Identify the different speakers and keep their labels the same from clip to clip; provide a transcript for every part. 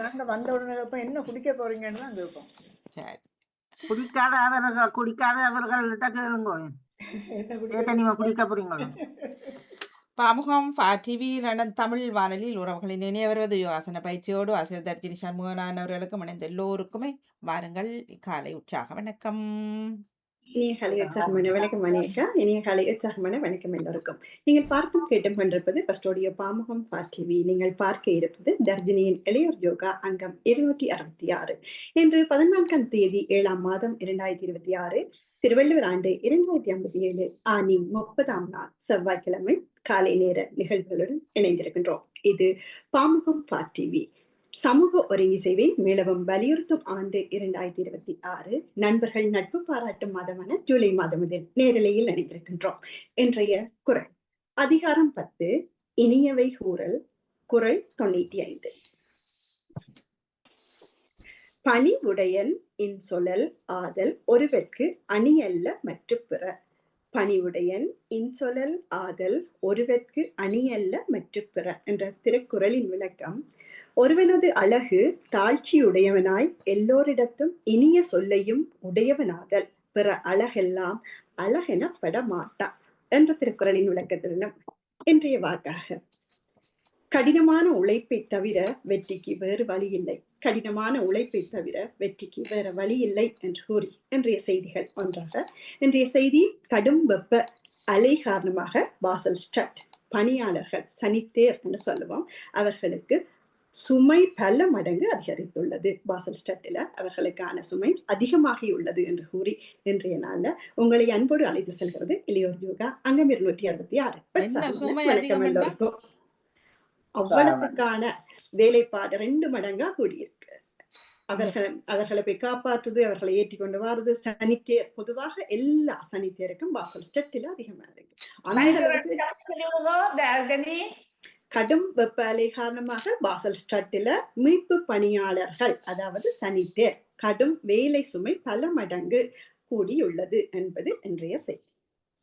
Speaker 1: நாங்க வந்த உடனே கேட்போம், என்ன குடிக்க போறீங்கன்னு தான் கேட்போம்.
Speaker 2: சரி.
Speaker 3: குடிக்காதவர்கள்கிட்ட கேளுங்க.
Speaker 1: என்ன குடிக்க
Speaker 3: ஏத்த நீங்க குடிக்க போறீங்களோ?
Speaker 2: பாமுகம் டிவி தமிழ் வானொலியில் உறவுகளின் இணைய வருவது யோகாசன பயிற்சியோடு ஆசிரியர் தர்ஜினி சண்முகனானவர்களுக்கும் இணைந்த எல்லோருக்குமே வாருங்கள் காலை உற்சாக வணக்கம்.
Speaker 4: இனிய காலை உற்சாகமான வணக்கம் மணியக்கா. இனிய காலை உற்சாகமான வணக்கம் எல்லோருக்கும். நீங்கள் பார்த்தும் கேட்டும் கொண்டிருப்பது ஃபர்ஸ்டோடியோ பாமுகம் டிவி. நீங்கள் பார்க்க இருப்பது தர்ஜினியின் இளையோர் யோகா அங்கம் 266. இன்று 14ஆம் தேதி 7ஆம் மாதம் 2026 திருவள்ளுவர் ஆண்டு 2057 ஆனி 30ஆம் நாள் செவ்வாய்க்கிழமை காலை நேர நிகழ்வுகளுடன் இணைந்திருக்கின்றோம். இது பாமுகம் டிவி. சமூக ஒருங்கிசைவை மீளவும் வலியுறுத்தும் ஆண்டு 2026. நண்பர்கள் நட்பு பாராட்டும் மாதமான ஜூலை மாதம் முதல் நேரலையில் இணைந்திருக்கின்றோம். இன்றைய குறள் அதிகாரம் 10 இனியவை கூறல். குறள் 95. பணி உடையன் இன்சொலல் ஆதல் ஒருவர்க்கு அணியல்ல மற்ற பிற. பணிவுடையன் இன்சொலல் ஆதல் ஒருவர்க்கு அணியல்ல மற்ற பிற என்ற திருக்குறளின் விளக்கம், ஒருவனது அழகு தாழ்ச்சியுடையவனாய் எல்லோரிடத்தும் இனிய சொல்லையும் உடையவனாதல் பிற அழகெல்லாம் அழகெனப்பட மாட்டா என்ற திருக்குறளின் விளக்கத்துடனும் இன்றைய வாக்காக, கடினமான உழைப்பை தவிர வெற்றிக்கு வேறு வழி இல்லை. கடினமான உழைப்பை தவிர வெற்றிக்கு வேற வழி இல்லை என்று கூறி இன்றைய செய்திகள் ஒன்றாக. இன்றைய செய்தி, கடும் வெப்ப அலை காரணமாக பாசல் ஸ்ட்ரட் பணியாளர்கள் சனித்தேர் என்று சொல்லுவோம், அவர்களுக்கு சுமை பல மடங்கு அதிகரித்துள்ளது. பாசல் ஸ்ட்ரட்டில் அவர்களுக்கான சுமை அதிகமாகியுள்ளது என்று கூறி இன்றைய நாள்ல உங்களை அன்போடு அழைத்து செல்கிறது இளையோர் யோகா அங்கம் 266. வணக்கம் எல்லோருக்கும். அவ்வளவுக்கான வேலைப்பாடு 2 மடங்கா கூடியிருக்கு. அவர்களை போய் காப்பாற்றுது, அவர்களை ஏற்றி கொண்டு வருது. சனித்தேர் பொதுவாக எல்லா சனித்தேருக்கும் பாசல் ஸ்ட்ரட்டில் அதிகமா இருக்கு. கடும் வெப்ப அலை காரணமாக பாசல் ஸ்ட்ரட்டில் மீட்பு பணியாளர்கள் அதாவது சனித்தேர் கடும் வேலை சுமை பல மடங்கு கூடியுள்ளது என்பது இன்றைய செய்தி.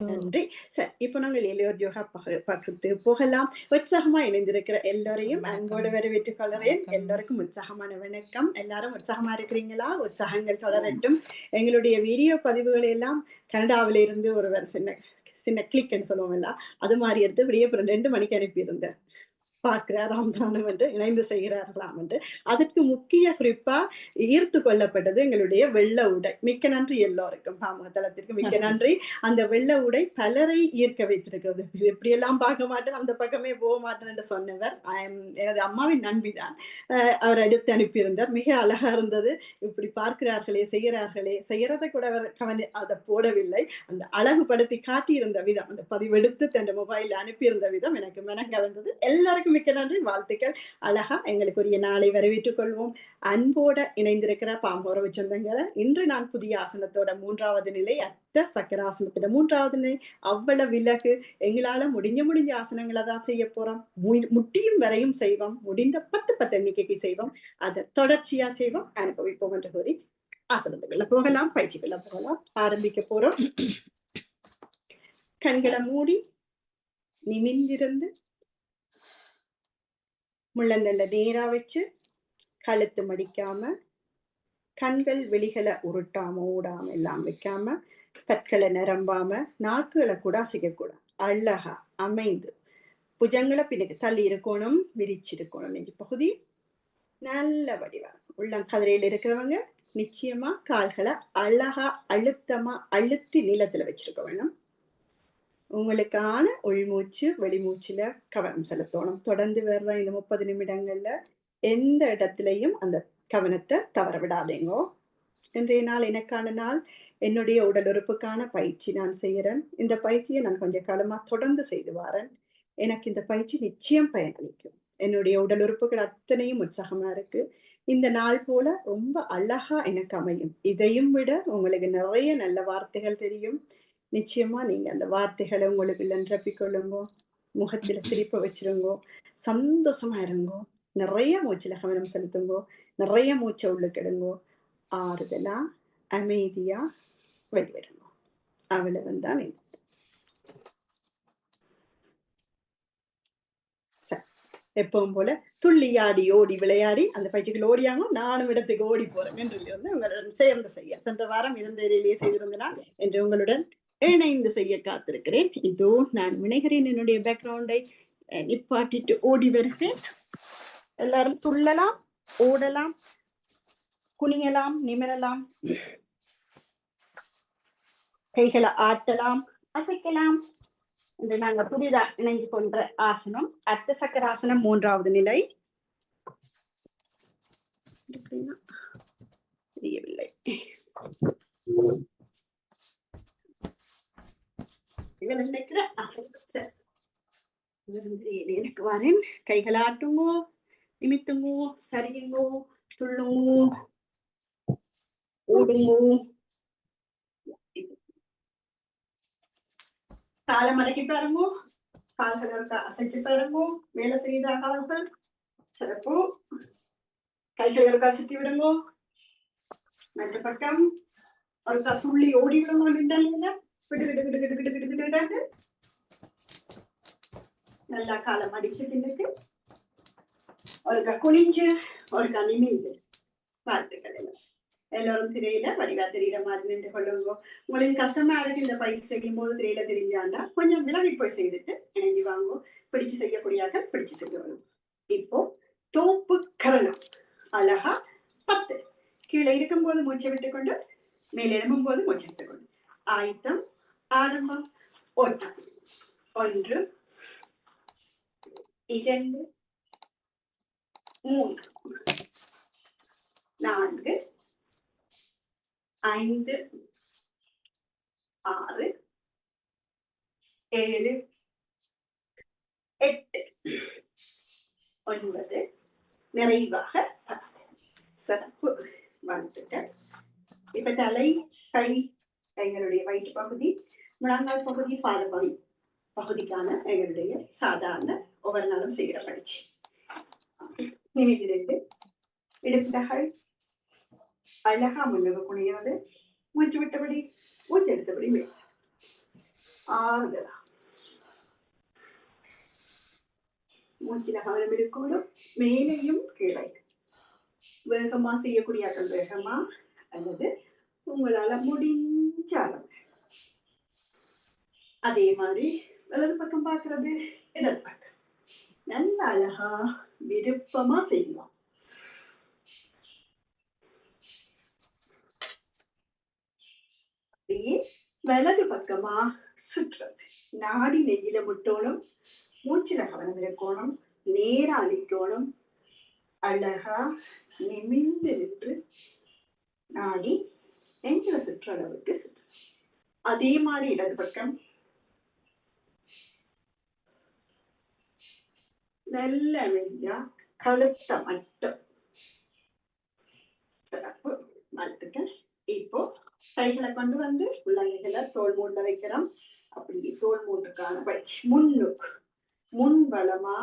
Speaker 4: நன்றி. சரி, இப்போ நாங்கள் இளையோர் யோகா பக்கத்து போகலாம். உற்சாகமா இணைந்திருக்கிற எல்லோரையும் அன்போடு வரவேற்றுக் கொள்கிறேன். எல்லோருக்கும் உற்சாகமான வணக்கம். எல்லாரும் உற்சாகமா இருக்கிறீங்களா? உற்சாகங்கள் தொடரட்டும். எங்களுடைய வீடியோ பதிவுகளை எல்லாம் கனடாவில இருந்து ஒருவர் சின்ன கிளிக்ன்னு சொல்லுவோம்ல, அது மாதிரி எடுத்து விடிய 2 மணிக்கு அனுப்பியிருந்தேன். பார்க்கிறாராம் தானம் என்று இணைந்து செய்கிறார்களாம் என்று. அதற்கு முக்கிய குறிப்பா ஈர்த்து கொள்ளப்பட்டது எங்களுடைய வெள்ள உடை. மிக்க நன்றி எல்லோருக்கும், பாமுக தளத்திற்கு மிக்க நன்றி. அந்த வெள்ள உடை பலரை ஈர்க்க வைத்திருக்கிறது. எப்படியெல்லாம் பார்க்க மாட்டேன், அந்த பக்கமே போக மாட்டேன் என்று சொன்னவர் எனது அம்மாவின் நண்பிதான். அவர் எடுத்து அனுப்பியிருந்தார். மிக அழகா இருந்தது. இப்படி பார்க்கிறார்களே, செய்யறதை கூட அவர் அதை போடவில்லை. அந்த அழகுபடுத்தி காட்டியிருந்த விதம், அந்த பதிவெடுத்து தன் மொபைல் அனுப்பியிருந்த விதம் எனக்கு மனங்கவர்ந்தது. எல்லாருக்கும் மிக்க நன்றி, வாழ்த்துக்கள். அழகா எங்களுக்குரிய நாளை வரவேற்றுக் கொள்வோம். அன்போட இணைந்திருக்கிற பாம்புறவு சொந்தங்களை, இன்று நான் புதிய ஆசனத்தோட 3வது நிலை அர்த்த சக்கராசனத்தோட 3வது நிலை அவ்வளவு விலகு. எங்களால முடிஞ்ச ஆசனங்களை தான் செய்ய போறோம். முட்டியும் வரையும் செய்வோம். முடிந்த 10 எண்ணிக்கைக்கு செய்வோம். அதை தொடர்ச்சியா செய்வோம், அனுபவிப்போம் என்று கூறி ஆசனத்துக்குள்ள போகலாம், பயிற்சிக்குள்ள போகலாம். ஆரம்பிக்க போறோம். கண்களை மூடி நிமிர்ந்திருந்து முள்ளந்தண்ட நேரா வச்சு கழுத்து மடிக்காம, கண்கள் வெளிகளை உருட்டாம ஓடாம எல்லாம் வைக்காம, பற்களை நிரம்பாம, நாக்குகளை கூட அசைக்கக்கூடாது. அழகா அமைந்து புஜங்களை பின்னுக்கு தள்ளி இருக்கணும், விரிச்சிருக்கணும். நெஞ்சு பகுதி நல்ல வடிவா. உள்ளங்கதிரையில் இருக்கிறவங்க நிச்சயமா கால்களை அழகா அழுத்தமா அழுத்தி நீளத்துல வச்சிருக்க வேணும். உங்களுக்கான உள்மூச்சு வெளிமூச்சுல கவனம் செலுத்தணும். தொடர்ந்து வர்ற இந்த 30 நிமிடங்கள்ல எந்த இடத்துலையும் அந்த கவனத்தை தவற விடாதீங்க. இன்றைய நாள் எனக்கான நாள். என்னுடைய உடல் உறுப்புக்கான பயிற்சி நான் செய்யறேன். இந்த பயிற்சியை நான் கொஞ்சம் காலமா தொடர்ந்து செய்து வரேன். எனக்கு இந்த பயிற்சி நிச்சயம் பயனளிக்கும். என்னுடைய உடல் உறுப்புகள் அத்தனையும் உற்சாகமா இருக்கு. இந்த நாள் போல ரொம்ப அழகா எனக்கு அமையும். இதையும் விட உங்களுக்கு நிறைய நல்ல வார்த்தைகள் தெரியும். நிச்சயமா நீங்க அந்த வார்த்தைகளை உங்களுக்கு நிரப்பிக்கொள்ளுங்க. முகத்துல சிரிப்பை வச்சிருங்கோ, சந்தோஷமா இருங்கோ. நிறைய மூச்சுல கவனம் செலுத்துங்கோ, நிறைய மூச்சை உள்ளுக்கிடுங்கோ. ஆறுதலா அமைதியா வெளியிடுங்க. அவ்வளவு தான். எப்பவும் போல துள்ளி ஆடி ஓடி விளையாடி அந்த பயிற்சிகள் ஓடியாங்க நானும் இடத்துக்கு ஓடி போறேன் என்று வந்து உங்களுடன் சேர்ந்து செய்ய சென்ற வாரம் இருந்த இடையிலேயே செய்திருந்தனால் என்று உங்களுடன் இணைந்து செய்ய காத்திருக்கிறேன். இதோ நான் வினைகிறேன். என்னுடைய பேக்ரவுண்டை நிப்பாட்டிட்டு ஓடி வருகிறேன். எல்லாரும் துள்ளலாம், ஓடலாம், குனியலாம், நிமிரலாம், கைகளை ஆட்டலாம், அசைக்கலாம். என்று நாங்கள் புதிதா இணைஞ்சு கொண்ட ஆசனம் அர்த்த சக்கராசனம் 3வது நிலை. தெரியவில்லை. எனக்கு வரேன். கைகளை ஆட்டுங்கோ, நிமித்துங்கோ, சரியுங்கோ, துள்ளுங்கோ, ஓடுங்கோ, காலை மடக்கி பாருங்கோ, கால்களை அசைச்சு பாருங்கோ, வேலை செய்தா கால்கள் சிறப்பு. கைகளை இருக்கா சுத்தி விடுங்கோ, மற்ற பக்கம் ஒருக்கா துள்ளி ஓடி விடுங்கோ. நின்றாங்க விடு விடு விடு விடு விடு விடு விடு விடாது. நல்லா காலை மடிச்சு பின்னுக்கு ஒருக்கா குனிஞ்சு ஒருக்கா நிமிந்து. வாழ்த்துக்கள். எல்லாரும் திரையில வடிவா தெரியுற மாதிரி நின்று கொள்ளுங்க. உங்களுக்கு கஷ்டமா இருக்கு இந்த பயிற்சி செய்யும் போது திரையில தெரிஞ்சாண்டா கொஞ்சம் விலகி போய் செய்துட்டு இணைஞ்சு வாங்க. பிடிச்சு செய்யக்கூடியாக்கள் பிடிச்சு செய்ய வரும். இப்போ தோப்பு கரணம் அழகா 10 கீழே இருக்கும் போது மூச்சை விட்டுக்கொண்டு மேலே எழும்பும் போது மூச்சை விட்டுக்கொண்டு ஆயத்தம் ஆரம்பம். ஓட்டம் 1 2 3 4 5 6 7 8 9 நிறைவாக 10. சிறப்பு. வாழ்த்துக்கள். இப்ப தலை, கை, எங்களுடைய வயிற்று பகுதி, முழங்கால் பகுதி, பாத பகுதிக்கான எங்களுடைய சாதாரண ஒவ்வொரு நாளும் செய்கிற பயிற்சி. நிமிதி 2 இடுப்புகள் அழகா முன்னக குனியாது, மூச்சு விட்டபடி மூச்சு எடுத்தபடி ஆறுதலா மூச்சில கவனம் இருக்கணும். மேலையும் கீழே வேகமா செய்யக்கூடிய வேகமா அல்லது உங்களால முடிஞ்ச அளவு. அதே மாதிரி வலது பக்கம் பார்க்கறது, இடது பக்கம் நல்ல அழகா விருப்பமா செய்யலாம். வலது பக்கமா சுற்றுறது. நாடி நெஞ்சில முட்டோணும், மூச்சில கவனம் இருக்கணும், நேரா அழிக்கணும். அழகா நிமிர்ந்து நின்று நாடி நெஞ்சில சுற்ற அளவுக்கு சுற்று. அதே மாதிரி இடது பக்கம் நல்ல மெய்யா கழுத்த மட்டும். சிறப்பு. வாழ்த்துக்கள். இப்போ கைகளை கொண்டு வந்து உள்ளங்கைகளை தோல் மூண்ட வைக்கிறோம். அப்படி தோல் மூன்றுக்கான பயிற்சி. முன்னுக்கு முன் பலமா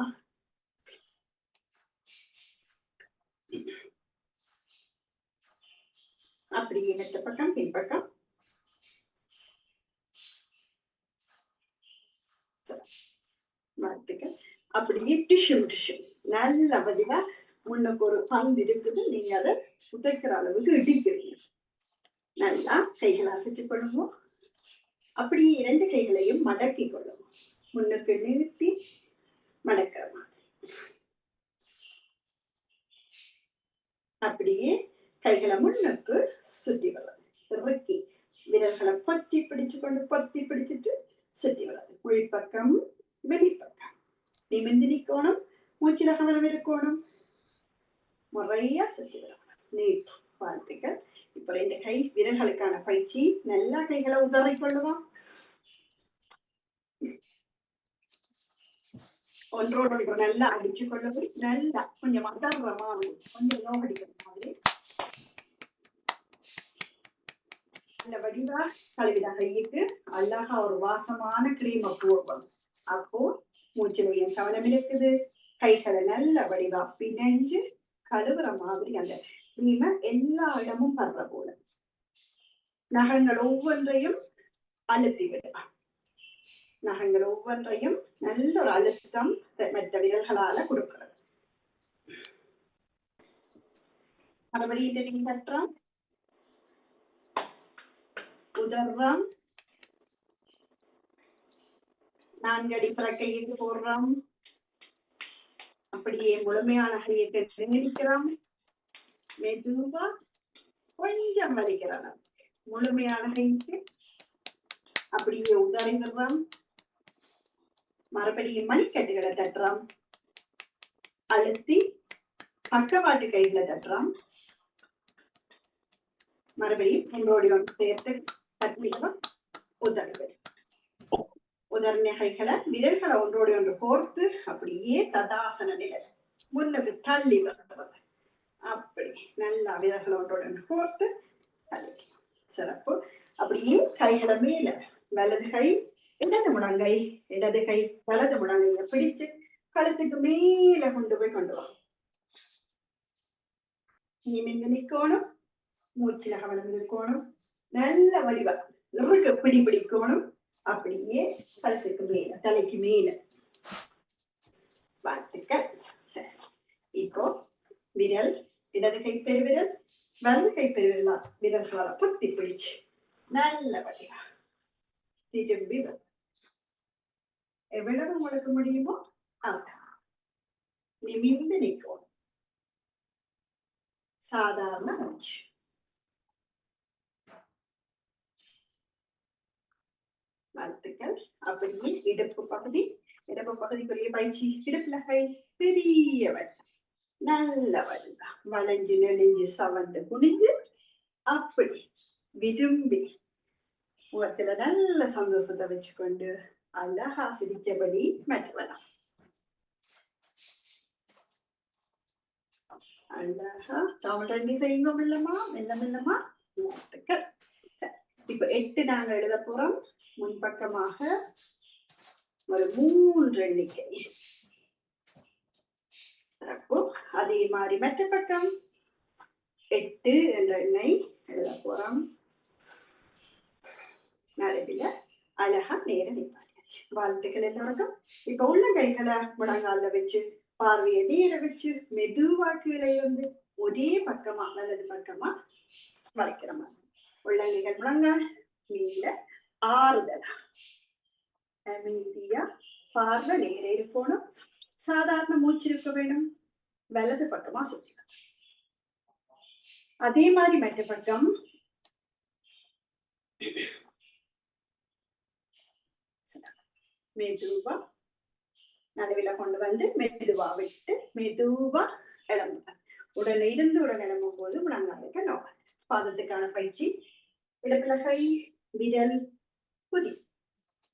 Speaker 4: அப்படியே மெட்ட பக்கம் பின்பக்கம். வாழ்த்துக்கள். அப்படியே டிஷ்யூ நல்ல வடிவா முன்னுக்கு ஒரு பந்து இருக்குது, நீங்க அதை உதைக்கிற அளவுக்கு இடிக்கிறீங்க. நல்லா கைகளை அசைச்சு கொள்ளுவோம். அப்படியே 2 கைகளையும் மடக்கி கொள்ளுவோம். முன்னுக்கு நிறுத்தி மடக்கிற மாதிரி. அப்படியே கைகளை முன்னுக்கு சுற்றி வர்றது. இறக்கி விரல்களை பொத்தி பிடிச்சிட்டு சுற்றி வர்றது. உள்பக்கம் வெளிப்பக்கம். நிமிர்ந்து நிக்கணும், மூச்சில கவனம் இருக்கணும், முறையா சுற்றி வரணும். நீட். வாழ்த்துக்கள். இப்ப 2 கை விரல்களுக்கான பயிற்சி. நல்லா கைகளை உதறி கொள்ளுவோம். ஒன்றோடு ஒன்று நல்லா அடிச்சு கொள்ளவும். நல்லா கொஞ்சம் மதர்ற மாதிரி, கொஞ்சம் நோகடிக்கிற மாதிரி நல்ல வடிவா கழுவிட கைக்கு அழகா ஒரு வாசமான கிரீமை போடுவோம். அப்போ மூச்சிலையும் கவனம் இருக்குது. கைகளை நல்ல வடிவா பிணைஞ்சு கழுவுற மாதிரி அந்த கிரீமை எல்லா இடமும் படுற போல நகங்கள் ஒவ்வொன்றையும் அழுத்தி விடலாம். நகங்கள் ஒவ்வொன்றையும் நல்ல ஒரு அழுத்தம் மற்ற விரல்களால கொடுக்கிறது. மறுபடியும் தட்டுறோம், உதர்றோம், 4 அடி பிறக்கைக்கு போடுறோம், அப்படியே முழுமையான கையை நிற்கிறோம், மெதுவா கொஞ்சம் வலிக்கிறோம், முழுமையான கைக்கு அப்படியே உதறிடுறோம், மறுபடியும் மணிக்கட்டுகளை தட்டுறோம், அழுத்தி பக்கவாட்டு கைகளை தட்டுறோம், மறுபடியும் ஒன்றோடி ஒன்று சேர்த்து தட்டிடுவோம், உதறுகள். உதர்ன கைகளை விரல்களை ஒன்றோடி ஒன்று கோர்த்து அப்படியே ததாசன நிலை முன்னுக்கு தள்ளி வருகிறது. அப்படி நல்லா விரல்களை ஒன்றோடி ஒன்று கோர்த்து தள்ளி. சிறப்பு. அப்படியே கைகளை மேல, வலது கை இடது முழங்கை, இடது கை வலது முழங்கைய பிடிச்சு கழுத்துக்கு மேல கொண்டு போய் கொண்டு வா. நிமிந்து நிக்கணும், மூச்சுல கவனம் இருக்கணும், நல்ல வடிவா இறுக்க பிடிக்கணும், அப்படியே கழுத்துக்கு மேல தலைக்கு மேல. வாழ்த்துக்கள். சரி, இப்போ விரல் இடது கை பெருவிரல் வலது கை பெருவிரலா விரல்களால பொத்தி பிடிச்சு நல்ல வடிவா திரும்பி வரும். எவ்வளவு முடக்க முடியுமோ அவ்வளவு நிமிந்து நிற்கும். சாதாரண மூச்சு. வாழ்த்துக்கள். அப்படியே இடுப்பு பகுதிக்குரிய பயிற்சி. இடுப்புல கை பெரிய வட்டம், நல்ல வடிவா வளைஞ்சு நெளிஞ்சு சவந்து குனிஞ்சு அப்படி விரும்பி முகத்துல நல்ல சந்தோஷத்தை வச்சுக்கொண்டு அழகா சிரிச்சபடி மற்றவலாம். அழகா தமிழ் ரெண்டு செய்யணும் இல்லம்மா, மெல்ல மெல்லமா. வாழ்த்துக்கள். சரி, இப்ப 8 நாங்க எழுத போறோம். முன்பக்கமாக ஒரு 3 எண்ணிக்கை. அதே மாதிரி மற்ற பக்கம் 8 என்ற எண்ணை எழுத போறோம். நடுவில் அழகா நேர நிப்பாட்டியாச்சு. வாழ்த்துக்கள் எல்லாருக்கும். இப்ப உள்ள கைகளை முழங்கால வச்சு பார்வையை நேர வச்சு மெதுவா கீழே இருந்து ஒரே பக்கமா வலது பக்கமா வளைக்கிற மாதிரி உள்ளங்கைகள் முழங்கால் மேல ஆறுதலா அமைதியா பார்வை நேர இருக்கணும். சாதாரண மூச்சு இருக்க வேணும். வலது பக்கமா சுற்றலாம். அதே மாதிரி மற்ற பக்கம் மெதுவா நடுவில கொண்டு வந்து மெதுவா விட்டு மெதுவா இளம்புற. உடனே இருந்து உடனே இளம்பும் போது முழங்காலுக்கு நோக்கம். பாதத்துக்கான பயிற்சி. இடுப்புல கை, விரல் புதி,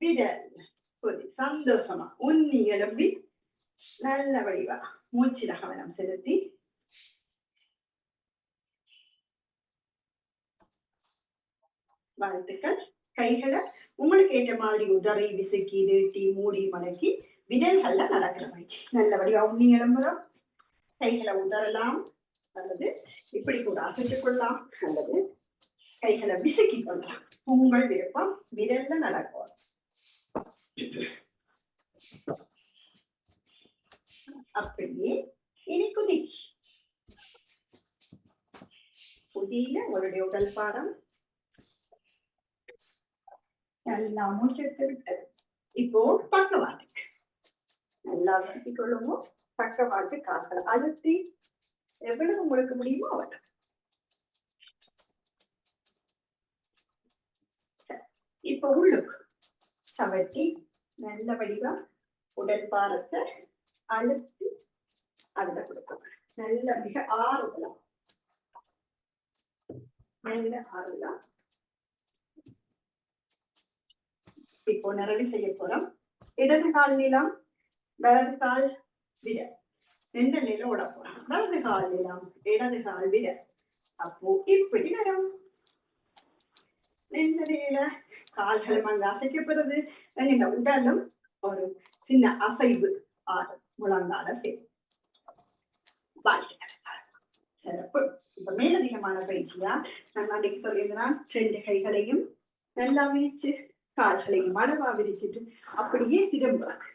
Speaker 4: விரல் புதி. சந்தோஷமா உன்னி எழும்பி நல்ல வடிவா மூச்சில கவனம் செலுத்தி வாழ்த்துக்கள். கைகளை உங்களுக்கு ஏற்ற மாதிரி உதறி விசுக்கி நீட்டி மூடி மடக்கி விரல்கள்ல நடக்கிற பயிற்சி. நல்ல வடிவா உண்ணி எழும்புறோம். கைகளை உதறலாம் அல்லது இப்படி கூட அசைத்துக் கொள்ளலாம் அல்லது கைகளை விசுக்கி கொள்ளலாம். உங்கள் விருப்பம். விரல்ல நடக்கும். அப்படியே இனி குதிக்கு. குதியில உங்களுடைய உடல் பாரம் நல்லா மூச்சு விட்டு இப்போ பக்கவாட்டுக்கு நல்லா விசுக்கிக் கொள்ளுவோம். பக்கவாட்டு கால்களை அழுத்தி எவ்வளவு உங்களுக்கு முடியுமோ அவ்வளவு. சரி, இப்போ உள்ளுக்கு சவட்டி நல்ல வடிவா உடல் பாரத்தை அழுத்தி அதுல கொடுக்கும். நல்ல மிக ஆறுதலாம் நல்ல ஆறுதலாம். இப்போ நிறைவு செய்ய போறோம். இடது கால் நீளம், வலது கால் விரல் 2 நிலம் ஓட போறோம். வலது கால் நீளம், இடது கால் விரல். அப்போ இப்படி வரும். நிலையில கால்களும் அங்க அசைக்கப்படுறது. இந்த உடலும் ஒரு சின்ன அசைவு ஆறும் முழங்கால சேர்த்து. சிறப்பு. இப்ப மேலதிகமான பயிற்சியா நான் அன்றைக்கு சொல்லியிருந்தேன். 2 கைகளையும் நல்லா வீச்சு கால்களையும் அளவா விரிச்சிட்டு அப்படியே திரும்புறது,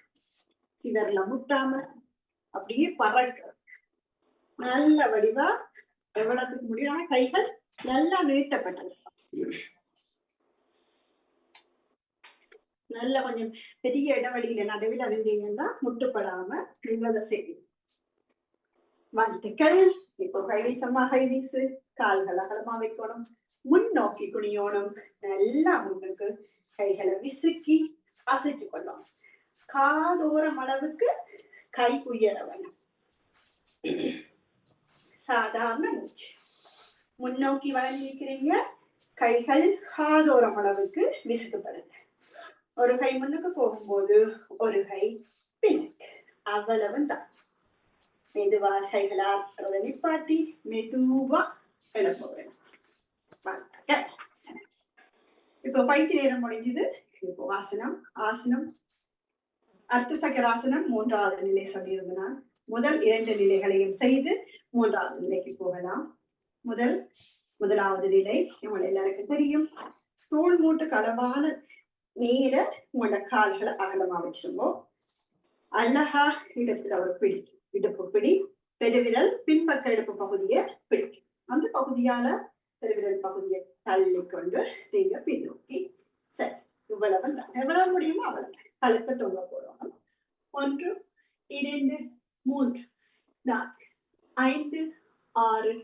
Speaker 4: சிவர்ல முட்டாம அப்படியே பறக்கிறது. நல்ல வடிவா எவ்வளவுக்கு முடியும் கைகள் நல்லா நீட்டப்பட்டது, நல்ல கொஞ்சம் பெரிய இடைவெளியில நடுவில் அறிந்தீங்கன்னா முட்டுப்படாம நீங்கள செய்வீங்க. வாழ்த்துக்கள். இப்போ கைவீசமா கைவீசு, கால்கள் அகலமா வைக்கணும், முன்னோக்கி குனியணும், நல்லா முன்னுக்கு கைகளை விசுக்கி அசைச்சு கொள்ளணும். காதோரம் அளவுக்கு கை உயர வேணும். சாதாரண மூச்சு, முன்னோக்கி வளைஞ்சிருக்கிறீங்க, கைகள் காதோரம் அளவுக்கு விசுக்கப்படுது. ஒரு கை முன்னுக்கு போகும்போது ஒரு கை பின்னுக்கு, அவ்வளவு தான். மெதுவா கைகளை ஆற்றுறத நிப்பாட்டி மெதுவா எழுப்ப வேணும். இப்போ பயிற்சி நேரம் முடிஞ்சது. இப்போ ஆசனம், ஆசனம் அர்த்த சக்கராசனம் 3வது நிலை சொல்லியிருந்தனால் முதல் 2 நிலைகளையும் செய்து 3வது நிலைக்கு போகலாம். முதலாவது நிலை உங்களை எல்லாருக்கும் தெரியும். தோள் மூட்டு களவான நேர உங்களோட கால்களை அகலமா வச்சிருங்கோ. அழகா இடத்துல ஒரு பிடி, இடுப்பு பிடி, பெருவிரல் பின்பக்க இடுப்பு பகுதியை பிடிக்கும். அந்த பகுதியால பெருவிரல் பகுதியை தள்ளி கொண்டு நீங்க பின்னோக்கி, சரி இவ்வளவு தான், எவ்வளவு முடியுமோ அவ்வளவு கழுத்தை தொங்க போடுவாங்க. 1 2 3 4 5 6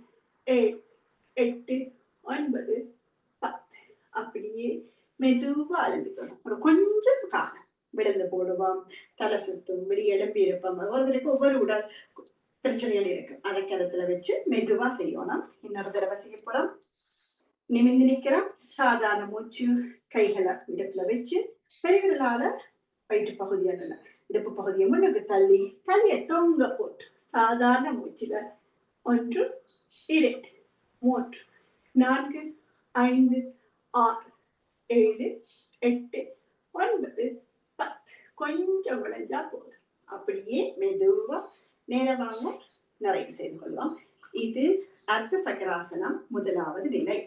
Speaker 4: 7 8 9 10 அப்படியே மெதுவா அழுந்துக்கணும். ஒரு கொஞ்சம் காலம் விழுந்து போடுவோம், தலை சுத்தும், விடி எழுப்பி இருப்போம். ஒவ்வொருத்தருக்கு ஒவ்வொரு உடல் பிரச்சனைகள் இருக்கு, அதை கருத்துல வச்சு மெதுவா செய்யணும். இன்னொரு தடவை செய்ய போறோம். நிமிந்து நிக்கிறோம், சாதாரண மூச்சு, கைகளை இடுப்புல வச்சு பெருவிரலால வயிற்று பகுதியால இடுப்பு பகுதியை முன்னுக்கு தள்ளி தலையை தொங்க போட்டு சாதாரண மூச்சுல 1 2 3 4 5 6 7 8 9 10 கொஞ்சம் விளைஞ்சா போதும். அப்படியே மெதுவா நேரமாக நிறைவு செய்து கொள்வோம். இது அர்த்த சக்கராசனம் முதலாவது நிலை.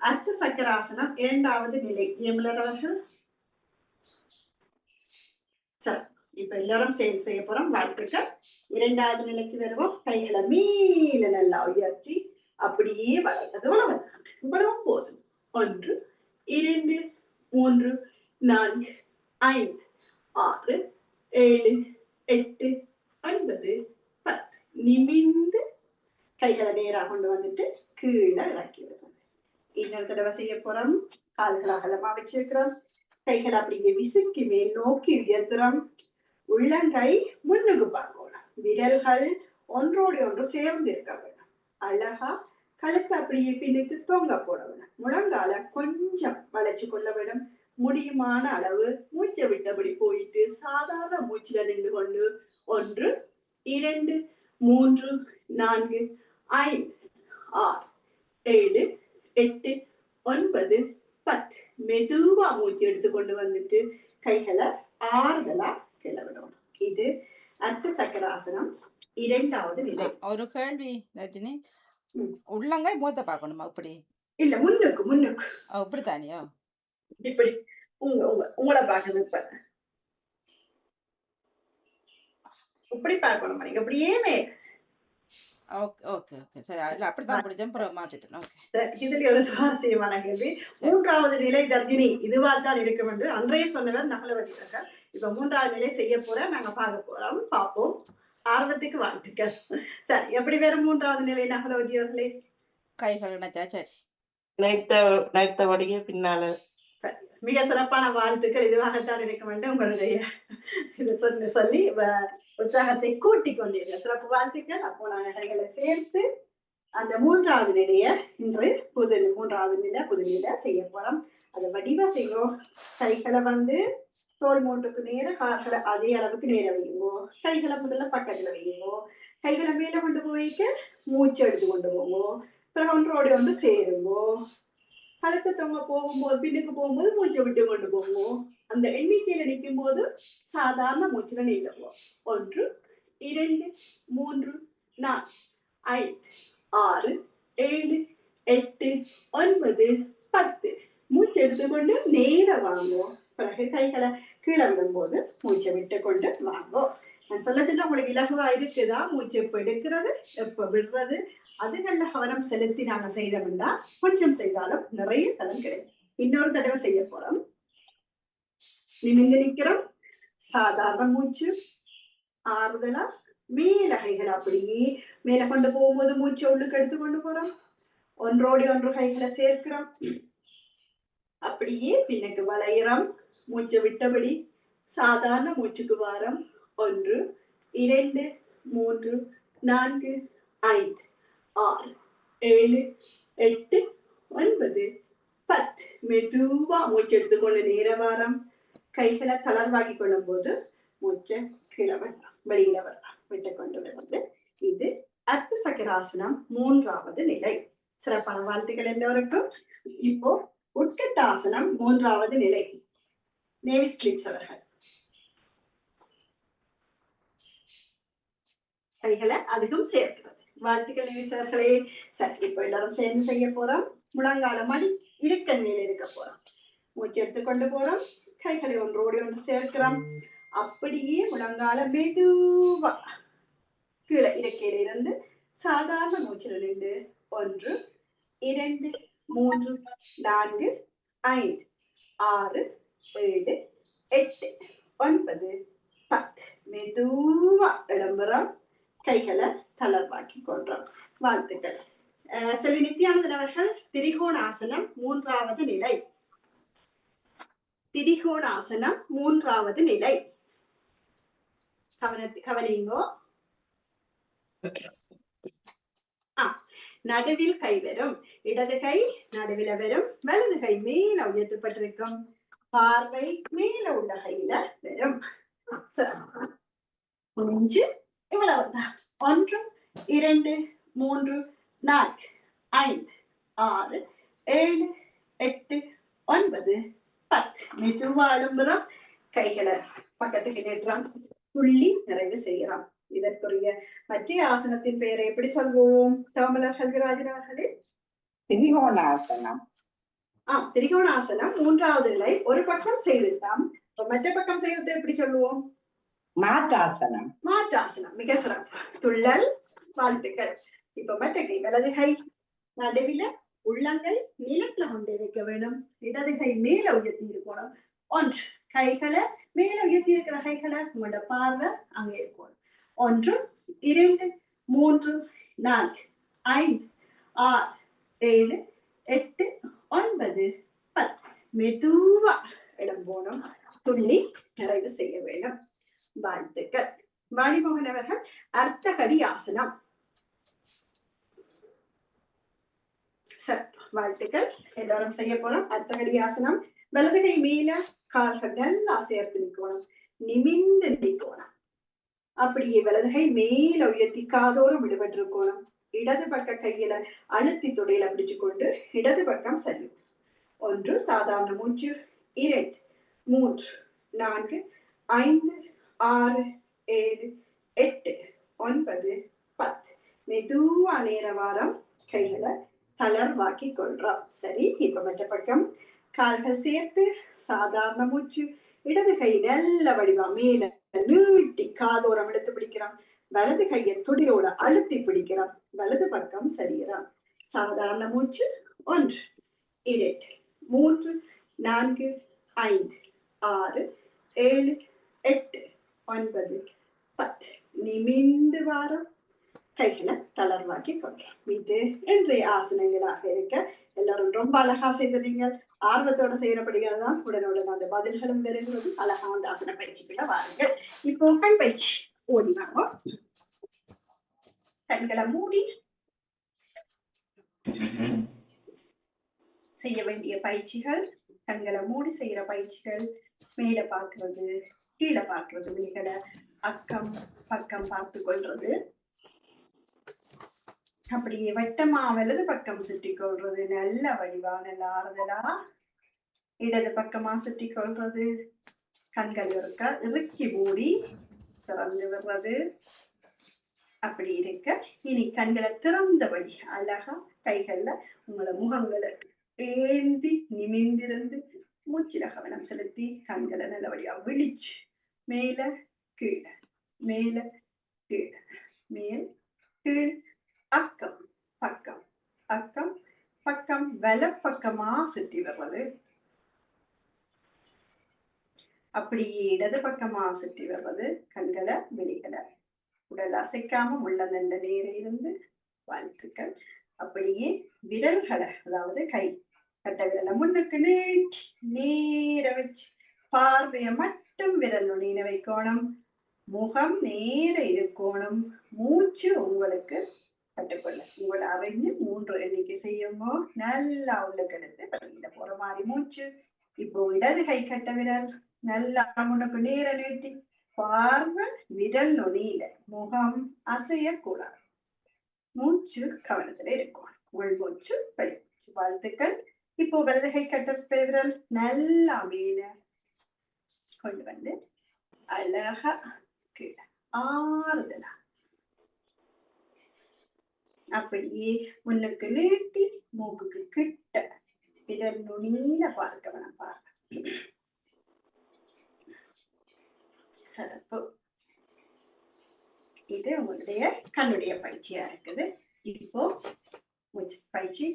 Speaker 4: அர்த்த சக்கராசனம் 2வது நிலை. அவர்கள் சரி, இப்ப எல்லாரும் சேர்ந்து செய்ய போறோம். வாழ்த்துக்கள். 2வது நிலைக்கு வருவோம். கைகளை மேல நல்லா உயர்த்தி அப்படியே வளர்த்தது இவ்வளவும் போதும். 1 2 3 4 5 6 7 8 9 10 நிமிந்து கைகளை நேராக கொண்டு வந்துட்டு கீழே இறக்கி விடுறது. இன்னொரு தடவை செய்ய போறோம். கால்களை அகலமா வச்சிருக்கிறோம், கைகளை அப்படியே விசுக்கி மேல் நோக்கி உயர்த்துறோம். உள்ளங்கை முன்னுக்கு பார்க்கணும், விரல்கள் ஒன்றோடு ஒன்று சேர்ந்து இருக்க வேணும். அழகா கழுத்தை அப்படியே பின்னுக்கு தொங்க போட வேணும். முழங்கால கொஞ்சம் வளைச்சு கொள்ள வேணும். முடியுமான அளவு மூச்சை விட்டபடி போயிட்டு சாதாரண மூச்சுல நின்று கொண்டு 1 2 3 4 5 6 7 8 9 10 மெதுவா மூச்சு எடுத்துக்கொண்டு வந்துட்டு கைகளை ஆறுதலா கிளவிடணும். இது அர்த்த சக்கராசனம் 2வது நிலை.
Speaker 2: ஒரு கேள்வி ரஜினி, உள்ளங்கை மூத்த பார்க்கணுமா? இப்படி
Speaker 4: இல்ல, முன்னுக்கு முன்னுக்கு
Speaker 2: இப்படித்தானியோ?
Speaker 4: இப்படி உங்களை பார்க்கணும். இப்ப இப்படி பார்க்கணும், அப்படியே மேல்.
Speaker 2: ஓகே ஓகே ஓகே சரி, இல்ல அப்படித்தான் பிடிச்சேன், அப்புறம் மாத்திட்டேன். ஓகே,
Speaker 4: இதுல ஒரு சுவாரஸ்யமான கேள்வி. 3வது நிலை தர்ஜினி இதுவா தான் இருக்கும் என்று அன்றைய சொன்னவர் நகலவதிகள். இப்ப 3வது நிலை செய்ய போற நாங்க பார்க்க போறோம், பார்ப்போம். ஆர்வத்துக்கு வாழ்த்துக்கள். சரி, எப்படி வேற 3வது நிலை நகலவதியவர்களே?
Speaker 2: கைகள் இணைச்சா சரி,
Speaker 3: நைத்தபடியே பின்னால.
Speaker 4: சரி, மிக சிறப்பான வாழ்த்துக்கள். இதுவாகத்தான் இருக்க வேண்டும். உங்களுடைய இதை சொல்லி உற்சாகத்தை கூட்டி கொண்டீர்கள். சிறப்பு வாழ்த்துக்கள். அப்போ நாங்கள் கைகளை சேர்த்து அந்த 3வது நிலைய இன்று 3வது நிலை புது நிலை செய்ய போறோம். அதை வடிவா செய்வோம். கைகளை தோல் மூட்டுக்கு நேர, கால்களை அதே அளவுக்கு நேர வையுங்கோ. கைகளை முதல்ல பக்கத்துல வையுங்கோ. கைகளை மேல கொண்டு போயிட்டு மூச்சு எடுத்து கொண்டு போங்கோ. பிறகு ஒன்றோடு ஒன்று சேருங்கோ. கழுத்து தொங்க போகும்போது பின்னுக்கு போகும்போது மூச்சை விட்டு கொண்டு போவோம். அந்த எண்ணிக்கையில நிற்கும் போது சாதாரண மூச்சுல நீளவோம். 1 2 3 4 5 6 7 8 9 10 மூச்சு எடுத்துக்கொண்டு நேர வாங்குவோம். பிறகு கைகளை கீழே விடும்போது மூச்சை விட்டு கொண்டு வாங்கும். நான் சொல்ல உங்களுக்கு இலகுவா இருக்குதா? மூச்சு எப்ப எடுக்கிறது எப்ப விடுறது அதுகள்ல கவனம் செலுத்தி நாங்க செய்தோம்னா கொஞ்சம் செய்தாலும் நிறைய பலன் கிடைக்கும். இன்னொரு தடவை செய்ய போறோம். நிமிந்து நிக்கிறோம். சாதாரண மூச்சு ஆறுதலா மேல கைகளை அப்படியே மேல கொண்டு போகும்போது மூச்சு உள்ளுக்கு எடுத்து கொண்டு போறோம். ஒன்றோடி ஒன்று கைகளை சேர்க்கிறோம். அப்படியே பின்னுக்கு வளையிறோம். மூச்சை விட்டபடி சாதாரண மூச்சுக்கு வாரம் 1 2 3 4 5 6 7 8 9 10 மெதுவா மூச்சு எடுத்துக்கொண்டு நேர வாரம். கைகளை தளர்வாக்கி கொள்ளும் போது மூச்சை கீழே வரலாம், வெளியில வரலாம், விட்டு கொண்டு வருவது. இது அர்த்த சக்கராசனம் 3வது நிலை. சிறப்பான வாழ்த்துக்கள் எல்லோருக்கும். இப்போ உட்கட்டாசனம் 3வது நிலை. நேவிஸ் கிளிப்ஸ் அவர்கள் கைகளை அதிகம் சேர்க்கிறது. வாழ்த்துக்கள் நேவிஸ் அவர்களே. சரி, இப்போ எல்லாரும் சேர்ந்து செய்ய போறோம். முழங்கால மடி இருக்க நிலையில இருக்க போறோம். மூச்சு எடுத்துக்கொண்டு போறோம். கைகளை ஒன்றோடி ஒன்று சேர்க்கிறோம். அப்படியே முழங்கால மெதுவா கீழே இருக்கையில இருந்து சாதாரண மூச்சில் நின்று 1 2 3 4 5 6 7 8 9 10 மெதுவா எழும்புறோம். கைகளை தளர்வாக்கி கொள்றோம். வாழ்த்துக்கள். செல்வி நித்யானந்தன் அவர்கள் திரிகோணாசனம் 3வது நிலை. திரிகோணாசனம் 3வது நிலை. கவனிங்கோ. நடுவில் கை வரும். இடது கை நடுவில் வரும். வலது கை மேல உயர்த்தப்பட்டிருக்கும். பார்வை மேல உள்ள கையில வரும். முடிஞ்சு இவ்வளவுதான். 1 2 3 4 5 6 7 8 9 10 மெதுவா எழும்புறோம். கைகளை பக்கத்துக்கு நேற்றாம். துள்ளி நிறைவு செய்யறோம். இதற்குரிய மத்திய ஆசனத்தின் பெயரை எப்படி சொல்வோம்? தாமலர் ஹல்கராஜன் அவர்களே.
Speaker 3: திரிகோணாசனம்.
Speaker 4: திரிகோணாசனம் 3வது நிலை. ஒரு பக்கம் செய்துட்டாம். மற்ற பக்கம் செய்யறது எப்படி சொல்லுவோம்?
Speaker 3: மாற்றாசனம்.
Speaker 4: மாற்றாசனம். மிக சிறப்பு. துள்ளல். வாழ்த்துக்கள். இப்ப மற்ற கை வலது கை நடுவில உள்ளங்கை நிலத்துல கொண்டே வைக்க வேணும். இடது கை மேல உயர்த்தி இருக்கணும். 1 கைகளை மேல உயர்த்தி இருக்கிற கைகளை உங்களோட பார்வை அங்கே இருக்கணும். 1 2 3 4 5 6 7 8 9 10 மெதுவா இடம் போனோம். துள்ளி நிறைவு செய்ய வேண்டும். வாழ்த்துக்கள். வாணிமோகன் அவர்கள் அர்த்தகடி ஆசனம். வாழ்த்துக்கள். எல்லாரும் செய்ய போறோம். அர்த்தகடி ஆசனம். வலது கை மேல கால்கள் நல்லா சேர்த்து நிக்கணும். நிமிந்து நிக்கணும். அப்படியே வலது கை மேல உயர்த்தி காதோறும் விடுபட்டிருக்கணும். இடது பக்க கையில அழுத்தி தொடையில பிடிச்சு கொண்டு இடது பக்கம் செல்லும். 1 சாதாரண மூச்சு. 2 3 4 5 6 7 8 9 10 மெதுவா நேர வாரம். கைகளை தளர்வாக்கி கொள்றோம். சரி, இப்ப மற்ற பக்கம் கால்கள் சேர்த்து சாதாரண மூச்சு. இடது கை நல்ல வடிவா மேல நீட்டி காதோரம் இழுத்து பிடிக்கிறோம். வலது கையை துடியோட அழுத்தி பிடிக்கிறோம். வலது பக்கம் சரிகிறோம். சாதாரண மூச்சு. 1 2 3 4 5 6 7 8 9 10 நிமிந்து வாரம். கைகளை தளர்வாக்கி கொள்றோம். இது இன்றைய ஆசனங்களாக இருக்க எல்லாரும் ரொம்ப அழகா செய்தீங்க. ஆர்வத்தோட செய்யறபடியால் தான் உடனுடன் அந்த பதில்களும் வருகிறது. அழகா அந்த ஆசன பயிற்சிக்குள்ள வாருங்கள். இப்போ கண் பயிற்சி. ஓடி வாங்க. கண்களை மூடி செய்ய வேண்டிய பயிற்சிகள். கண்களை மூடி செய்யற பயிற்சிகள். மேல பார்க்கிறது, கீழே பார்க்கிறது, விழிகளை அக்கம் பக்கம் பார்த்து கொள்றது. அப்படியே வட்டமா வலது பக்கம் சுற்றி கொள்றது. நல்ல வடிவா நல்ல ஆறுதலா இடது பக்கமா சுற்றி கொள்றது. கண்கள் இருக்க இறுக்கி மூடி திறந்து விடுறது. அப்படி இருக்க இனி கண்களை திறந்தபடி அழகா கைகள்ல உங்களோட முகங்களை ஏந்தி நிமிந்திருந்து மூச்சுல கவனம் செலுத்தி கண்களை நல்லபடியா விழிச்சு மேல கீழே மேல கீழே மேல் கீழ் அக்கம் பக்கம் அக்கம் பக்கம் வலப்பக்கமா சுற்றி வர்றது. அப்படியே இடது பக்கமா சுற்றி வர்றது. கண்களை வெளிகளை உடல் அசைக்காம உள்ளதண்ட நேர இருந்து வாழ்த்துக்கள். அப்படியே விரல்களை அதாவது கை கட்ட விரலை முன்னுக்கு நீட்டி நேர வச்சு பார்வைய மட்டும் விரல் நுனியில வைக்கணும். முகம் நேர இருக்கணும். மூச்சு உங்களுக்கு கட்டுக்கொள்ள உங்களை அறிஞ்சு 3 எண்ணிக்கை செய்யுமோ நல்லா உள்ளுக்கு எடுத்து வெளியில போற மாதிரி மூச்சு. இப்போ இடது கை கட்ட விரல் நல்லா முன்னுக்கு நேர நீட்டி பார்வை விரல் நுனியில முகம் அசையக்கூடாது. மூச்சு கவனத்துல இருக்கும். உள் மூச்சு வெளிமூச்சு. வாழ்த்துக்கள். இப்போ வலது கை கட்ட விரல் நல்லா மேல கொண்டு வந்து அழகா கீழே ஆறுதலா அப்படியே முன்னுக்கு நீட்டி மூக்குக்கு கிட்ட விரல் நுனியில பார்க்கணும். பாருங்க சிறப்பு. இது உங்களுடைய கண்ணுடைய பயிற்சியா இருக்குது. இப்போ மூச்சு பயிற்சி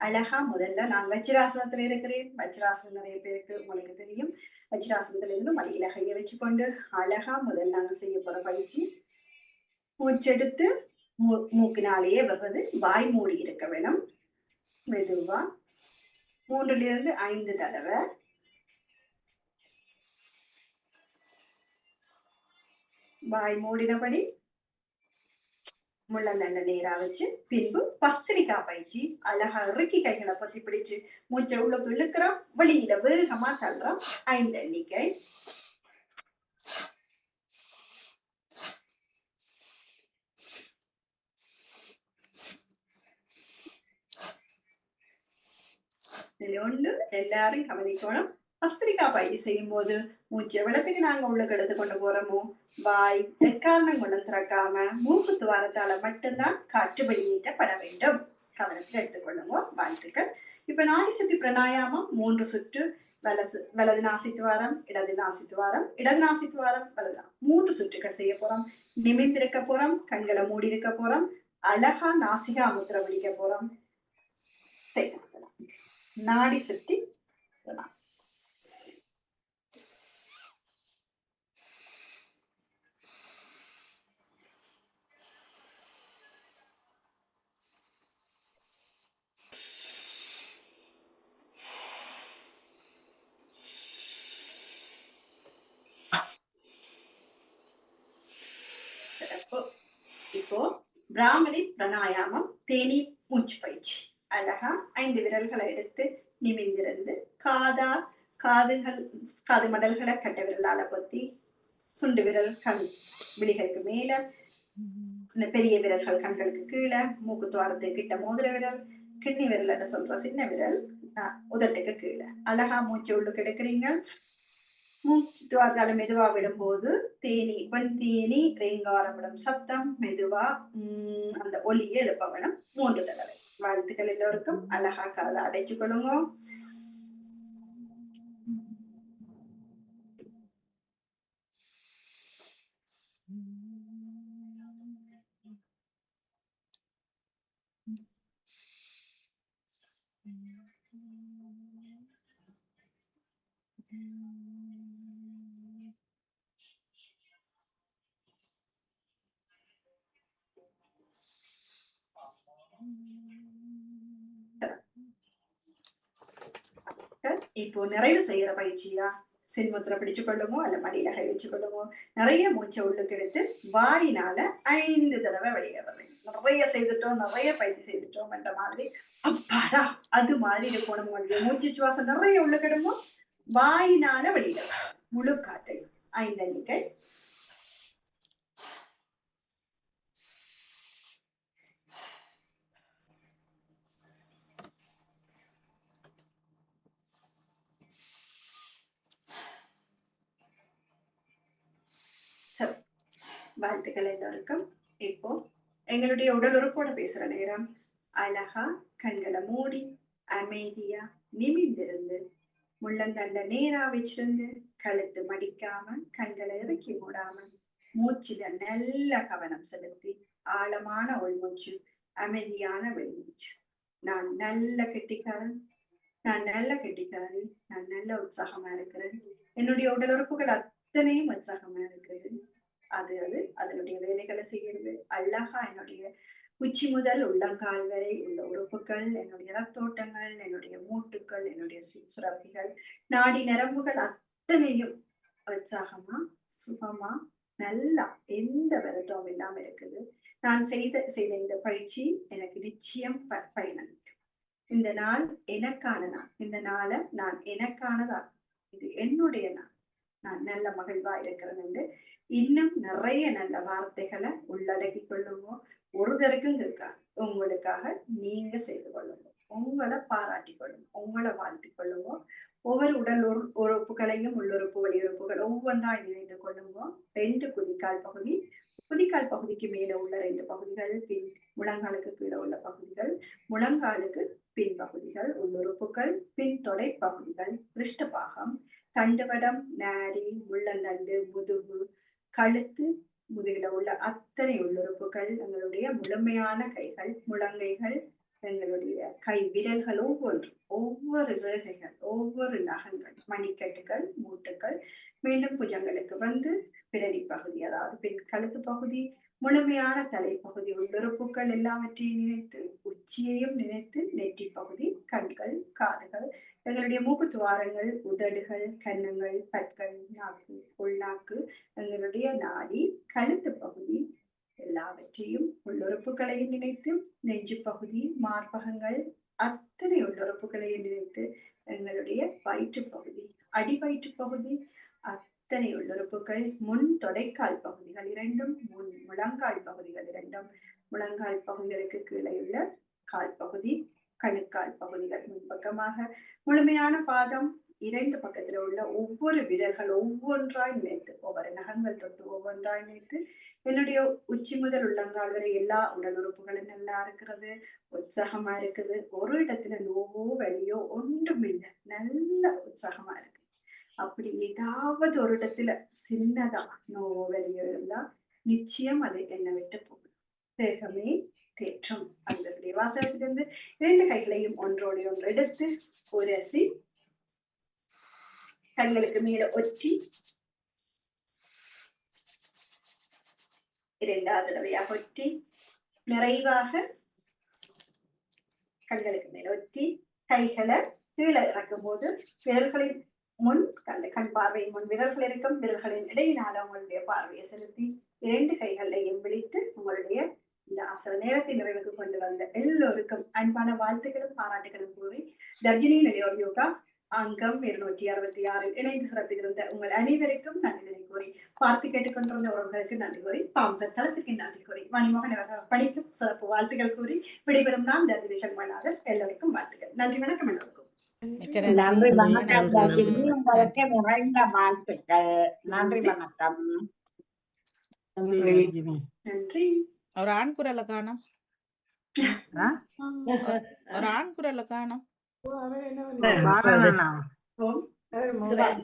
Speaker 4: அழகா முதல்ல நான் வஜ்ராசனத்துல இருக்கிறேன். வஜ்ராசனம் நிறைய பேருக்கு உங்களுக்கு தெரியும். வஜ்ராசனத்துல இருந்து மடியில கைய வச்சுக்கொண்டு அழகா முதல்ல நாங்க செய்ய போற பயிற்சி மூச்செடுத்து மூக்கினாலேயே வர்றது. வாய் மூடி இருக்க வேணும். மெதுவா 3 to 5 தடவை வாய் மூடினபடி முள்ளந்தண்ட நேரா வச்சு பின்பு பஸ்திரிக்கா பயிற்சி அழகா இறுக்கி கைகளை பத்தி பிடிச்சு மூச்சை உள்ளுக்கு இழுக்கிறோம். வெளியில வேகமா தள்ளுறோம். 5 எண்ணிக்கை. எல்லாரும் கவனிக்கணும். பஸ்திரிக்கா பயிற்சி செய்யும் போது மூச்சு எவ்வளவுக்கு நாங்க உள்ளுக்கு எடுத்து கொண்டு போறோமோ வாய் எக்காரணம் கொண்டு திறக்காம மூக்கு துவாரத்தால மட்டும்தான் காற்று வெளியேற்றப்பட வேண்டும். கவனத்தில் எடுத்துக்கொள்ளுங்க. வாழ்த்துக்கள். இப்ப நாடி சுத்தி பிராணாயாமம் 3 சுற்று. வலது நாசி துவாரம், இடது நாசி துவாரம், இடது நாசி துவாரம், வலது 3 சுற்றுகள் செய்ய போறோம். நிமிர்ந்திருக்க போறோம். கண்களை மூடி இருக்க போறோம். அழகா நாசிகா முத்திரை பிடிக்க போறோம். நாடி சுற்றி இப்போ பிராமரி பிராணாயாமம் தேனி மூச்சு பயிற்சி. அழகா 5 விரல்களை எடுத்து நிமிர்ந்திருந்து காது மடல்களை கட்ட விரலால பொத்தி சுண்டு விரல் கண் விழிகளுக்கு மேல, பெரிய விரல்கள் கண்களுக்கு கீழே, மூக்கு துவாரத்துக்கு கிட்ட மோதிர விரல், கிண்ணி விரல் சொல்ற சின்ன விரல் உதட்டுக்கு கீழே. அழகா மூச்சு உள்ளுக்கு எடுக்கிறீங்க. மூச்சு துவாரத்தால மெதுவா விடும்போது தேனி பெண் தேனி ரேங்காரம் விடும் சப்தம் மெதுவா அந்த ஒலியை எழுப்ப வேணும் 3 தடவை. வாழ்த்துக்கள் எல்லோருக்கும். அழகா காதை அடைச்சு கொள்ளுங்க. இப்போ நிறைவு செய்யற பயிற்சியா சின்முத்திரை பிடிச்சு கொள்ளுமோ அல்ல மடியில கை வச்சு கொள்ளுமோ. நிறைய மூச்சை உள்ளுக்கு எடுத்து வாயினால 5 தடவை வெளியே வர்றேன். நிறைய செய்துட்டோம், நிறைய பயிற்சி செய்துட்டோம் என்ற மாதிரி அப்பாடா அது மாதிரி இருக்கணும். உங்களுடைய மூச்சு சுவாசம் நிறைய உள்ளுக்கிடுமோ வாயினால வெளியில முழு காற்றையும் 5 எண்ணிக்கை. வாழ்த்துக்கள் எல்லோருக்கும். இப்போ எங்களுடைய உடல் உறுப்போட பேசுற நேரம். அழகா கண்களை மூடி அமைதியா நிமிர்ந்திருந்து முள்ளந்தண்ட நேரா வச்சிருந்து கழுத்து மடிக்காம கண்களை இறுக்கி மூடாம மூச்சில நல்ல கவனம் செலுத்தி ஆழமான உள்மூச்சு அமைதியான வெளிமூச்சு. நான் நல்ல கெட்டிக்காரன், நான் நல்ல கெட்டிக்காரி, நான் நல்ல உற்சாகமா இருக்கிறேன், என்னுடைய உடல் உறுப்புகள் அத்தனையும் உற்சாகமா இருக்குது, அது அதனுடைய வேலைகளை செய்கிறது அழகா. என்னுடைய உச்சி முதல் உள்ளங்கால் வரை உள்ள உறுப்புகள், என்னுடைய ரத்தோட்டங்கள், என்னுடைய மூட்டுக்கள், என்னுடைய சுரப்பிகள், நாடி நரம்புகள் அத்தனையும் உற்சாகமா சுகமா நல்லா எந்த வருத்தமும் இல்லாம இருக்குது. நான் செய்த இந்த பயிற்சி எனக்கு நிச்சயம் பயனளிக்கும். இந்த நாள் எனக்கான நாள், இந்த நாளை நான் எனக்கானதா, இது என்னுடைய நாள், நான் நல்ல மகிழ்வா இருக்கிறேன் என்று இன்னும் நிறைய நல்ல வார்த்தைகளை உள்ளடக்கி கொள்ளுங்க. ஒருத்தருக்கும் இருக்காது, உங்களுக்காக நீங்க செய்து கொள்ளுங்க, உங்களை பாராட்டி கொள்ளுங்க, உங்களை வாழ்த்தி கொள்ளுங்க. ஒவ்வொரு உடல் உறுப்புகளையும் உள்ளுறுப்பு வெளியுறுப்புகள் ஒவ்வொன்றாய் நினைத்து கொள்ளுங்க. 2 குதிக்கால் பகுதி, குதிக்கால் பகுதிக்கு மேல உள்ள 2 பகுதிகள், பின் முழங்காலுக்கு கீழே உள்ள பகுதிகள், முழங்காலுக்கு பின் பகுதிகள், உள்ளுறுப்புகள், பின் தொடை பகுதிகள், பிருஷ்டபாகம், தண்டுவடம், நாடி, முள்ளந்தண்டு, முதுகு, கழுத்து, முதுகில உள்ள அத்தனை உள்ளுறுப்புகள், எங்களுடைய முழுமையான கைகள், முழங்கைகள், எங்களுடைய கை விரல்கள் ஒவ்வொன்றும், ஒவ்வொரு விரல்கள், ஒவ்வொரு நகங்கள், மணிக்கட்டுகள், மூட்டுகள், மீண்டும் புஜங்களுக்கு வந்து பிறடி பகுதி, அதாவது பின் கழுத்து பகுதி, முழுமையான தலைப்பகுதி, உள்ளுறுப்புகள் எல்லாவற்றையும் நினைத்து, உச்சியையும் நினைத்து, நெற்றி பகுதி, கண்கள், காதுகள், எங்களுடைய மூக்கு துவாரங்கள், உதடுகள், கன்னங்கள், பற்கள், நாக்கு, உள்நாக்கு, எங்களுடைய நாடி, கழுத்து பகுதி எல்லாவற்றையும் உள்ளுறுப்புகளையும் நினைத்து, நெஞ்சு பகுதி, மார்பகங்கள் அத்தனை உள்ளுறுப்புகளையும் நினைத்து, எங்களுடைய வயிற்று பகுதி, அடி வயிற்று பகுதி அத்தனை உள்ளுறுப்புகள், முன் தொடைக்கால் பகுதிகள் 2, முன் முழங்கால் பகுதிகள் 2, முழங்கால் பகுதிகளுக்கு கீழே உள்ள கால் பகுதி, கணுக்கால் பகுதிகள் முன்பக்கமாக, முழுமையான பாதம் 2 பக்கத்துல உள்ள ஒவ்வொரு விரல்கள் ஒவ்வொன்றாய் நினைத்து, ஒவ்வொரு நகங்கள் தொட்டு ஒவ்வொன்றாய் நினைத்து, என்னுடைய உச்சி முதல் உள்ளங்கால் வரை எல்லா உடல் உறுப்புகளும் நல்லா இருக்கிறது, உற்சாகமா இருக்குது, ஒரு இடத்துல நோவோ வலியோ ஒன்றும் இல்லை, நல்ல உற்சாகமா இருக்கு. அப்படி ஏதாவது ஒரு இடத்துல சின்னதா நோவோ வலியோ இருந்தா நிச்சயம் அது என்னை விட்டு போகும். தேகமே தேற்றம். அந்த வாசகத்திலிருந்து 2 கைகளையும் ஒன்றோடு ஒன்று எடுத்து உரசி கண்களுக்கு மேல ஒற்றி 2வது தடவையாக ஒற்றி நிறைவாக கண்களுக்கு மேல ஒற்றி கைகளை கீழே இறக்கும் போது விரல்களின் முன் கண் பார்வையின் முன் விரல்கள் இருக்கும், விரல்களின் இடையினால உங்களுடைய பார்வையை செலுத்தி 2 கைகளையும் விழித்து உங்களுடைய இந்த ஆசன நேரத்தை நிறைவுக்கு கொண்டு வந்த எல்லோருக்கும் அன்பான வாழ்த்துக்களும் பாராட்டுகளும் கூறி, தர்ஜினி நிலையோர் யோகா அங்கம் 266 இணைந்து சிறப்பித்திருந்த உங்கள் அனைவருக்கும் நன்றிகளை கூறி, பார்த்து கேட்டுக்கொண்டிருந்த உறவுகளுக்கு நன்றி கூறி, பாம்பர் தளத்துக்கு நன்றி கூறி, மணிமோகன் அவர்கள் படிக்கும் சிறப்பு வாழ்த்துக்கள் கூறி விடைபெறும் நான் தர்ஜினி சண்முகநாதன். எல்லோருக்கும் வாழ்த்துக்கள். நன்றி, வணக்கம். எல்லோருக்கும்
Speaker 2: மிக்க
Speaker 3: நன்றி,
Speaker 2: நன்றி.
Speaker 3: வணக்கம்
Speaker 2: அனைவருக்கும்
Speaker 3: தர்ஜினி. உங்களுக்கு நிறைந்த வாழ்த்துக்கள். நன்றி, வணக்கம்.
Speaker 4: நன்றி.
Speaker 2: ஒரு ஆண் குரலை காணோம், ஒரு ஆண் குரலை காணோம்.
Speaker 1: அவர் என்ன
Speaker 4: ஓம்
Speaker 1: அவர் மோகன்.